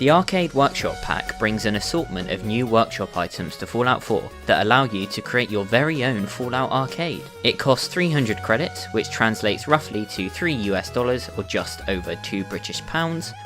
The Arcade Workshop Pack brings an assortment of new workshop items to Fallout 4 that allow you to create your very own Fallout arcade. It costs 300 credits, which translates roughly to $3 or just over £2 British,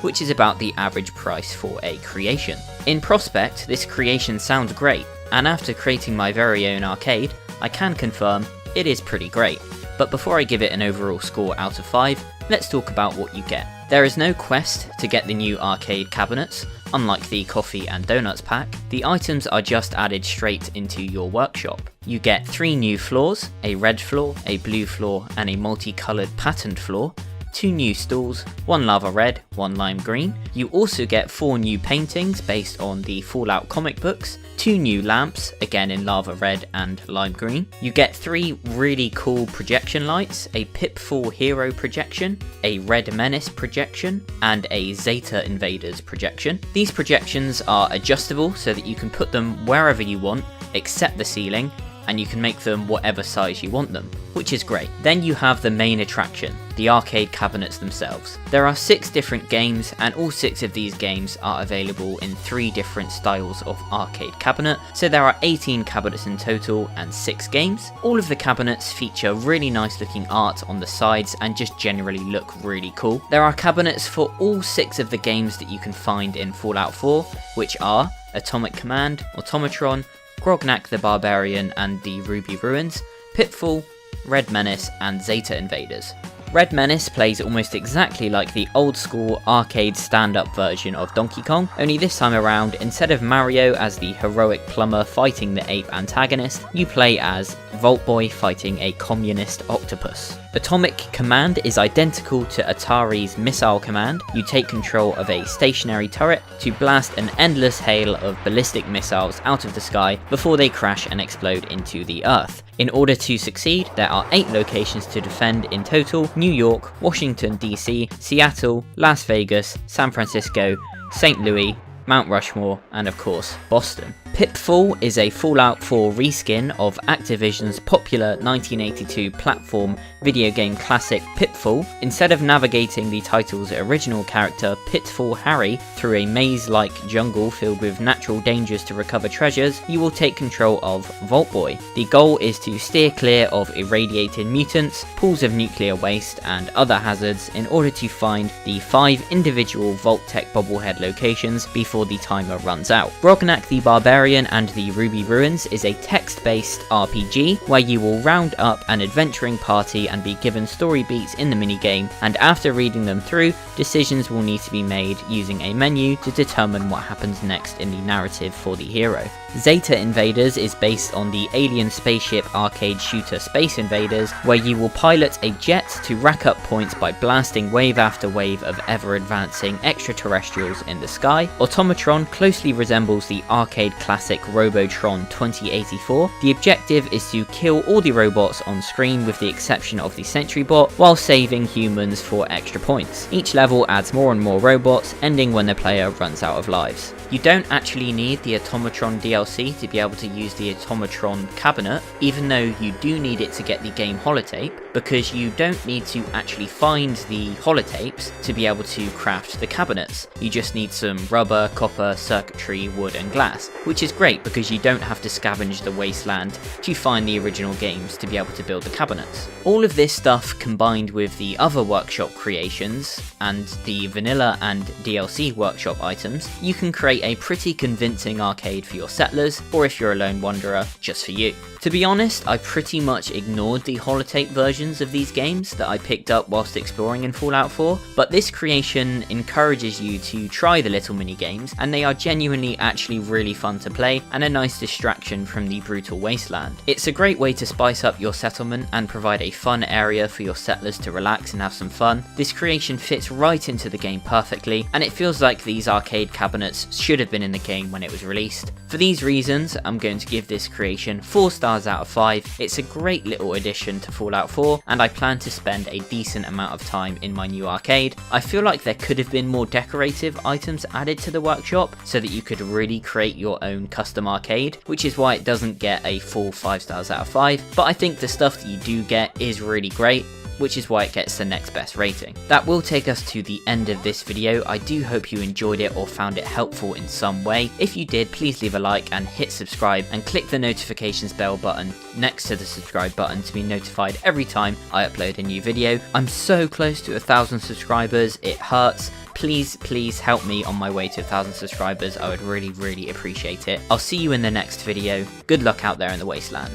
which is about the average price for a creation. In prospect, this creation sounds great, and after creating my very own arcade, I can confirm it is pretty great. But before I give it an overall score out of 5, let's talk about what you get. There is no quest to get the new arcade cabinets. Unlike the coffee and donuts pack, the items are just added straight into your workshop. You get 3 new floors, a red floor, a blue floor, and a multicolored patterned floor, 2 new stools, 1 lava red, 1 lime green. You also get 4 new paintings based on the Fallout comic books, 2 new lamps, again in lava red and lime green. You get 3 really cool projection lights, a Pitfall hero projection, a Red Menace projection, and a Zeta Invaders projection. These projections are adjustable so that you can put them wherever you want, except the ceiling, and you can make them whatever size you want them, which is great. Then you have the main attraction, the arcade cabinets themselves. There are 6 different games, and all 6 of these games are available in 3 different styles of arcade cabinet, so there are 18 cabinets in total and 6 games. All of the cabinets feature really nice looking art on the sides and just generally look really cool. There are cabinets for all 6 of the games that you can find in Fallout 4, which are Atomic Command, Automatron, Grognak the Barbarian and the Ruby Ruins, Pitfall, Red Menace, and Zeta Invaders. Red Menace plays almost exactly like the old school arcade stand-up version of Donkey Kong, only this time around, instead of Mario as the heroic plumber fighting the ape antagonist, you play as Vault Boy fighting a communist octopus. Atomic Command is identical to Atari's Missile Command. You take control of a stationary turret to blast an endless hail of ballistic missiles out of the sky before they crash and explode into the earth. In order to succeed, there are 8 locations to defend in total: New York, Washington DC, Seattle, Las Vegas, San Francisco, St. Louis, Mount Rushmore, and of course, Boston. Pitfall is a Fallout 4 reskin of Activision's popular 1982 platform video game classic Pitfall. Instead of navigating the title's original character Pitfall Harry through a maze-like jungle filled with natural dangers to recover treasures, you will take control of Vault Boy. The goal is to steer clear of irradiated mutants, pools of nuclear waste, and other hazards in order to find the 5 individual Vault Tech bobblehead locations before the timer runs out. Grognak the Barbarian and the Ruby Ruins is a text-based RPG where you will round up an adventuring party and be given story beats in the minigame, and after reading them through, decisions will need to be made using a menu to determine what happens next in the narrative for the hero. Zeta Invaders is based on the alien spaceship arcade shooter Space Invaders, where you will pilot a jet to rack up points by blasting wave after wave of ever-advancing extraterrestrials in the sky. Automatron closely resembles the arcade classic Robotron 2084. The objective is to kill all the robots on screen with the exception of the Sentry Bot, while saving humans for extra points. Each level adds more and more robots, ending when the player runs out of lives. You don't actually need the Automatron DLC to be able to use the Automatron cabinet, even though you do need it to get the game holotape, because you don't need to actually find the holotapes to be able to craft the cabinets. You just need some rubber, copper, circuitry, wood and glass, which is great because you don't have to scavenge the wasteland to find the original games to be able to build the cabinets. All of this stuff combined with the other workshop creations and the vanilla and DLC workshop items, you can create a pretty convincing arcade for your settlers, or if you're a lone wanderer, just for you. To be honest, I pretty much ignored the holotape versions of these games that I picked up whilst exploring in Fallout 4, but this creation encourages you to try the little mini games, and they are genuinely actually really fun to play and a nice distraction from the brutal wasteland. It's a great way to spice up your settlement and provide a fun area for your settlers to relax and have some fun. This creation fits right into the game perfectly, and it feels like these arcade cabinets should have been in the game when it was released. For these reasons, I'm going to give this creation 4 stars out of 5. It's a great little addition to Fallout 4, and I plan to spend a decent amount of time in my new arcade. I feel like there could have been more decorative items added to the workshop so that you could really create your own custom arcade, which is why it doesn't get a full 5 stars out of 5, but I think the stuff that you do get is really great. which is why it gets the next best rating. That will take us to the end of this video. I do hope you enjoyed it or found it helpful in some way. If you did, please leave a like and hit subscribe and click the notifications bell button next to the subscribe button to be notified every time I upload a new video. I'm so close to 1,000 subscribers, it hurts. Please help me on my way to 1,000 subscribers. I would really appreciate it. I'll see you in the next video. Good luck out there in the wasteland.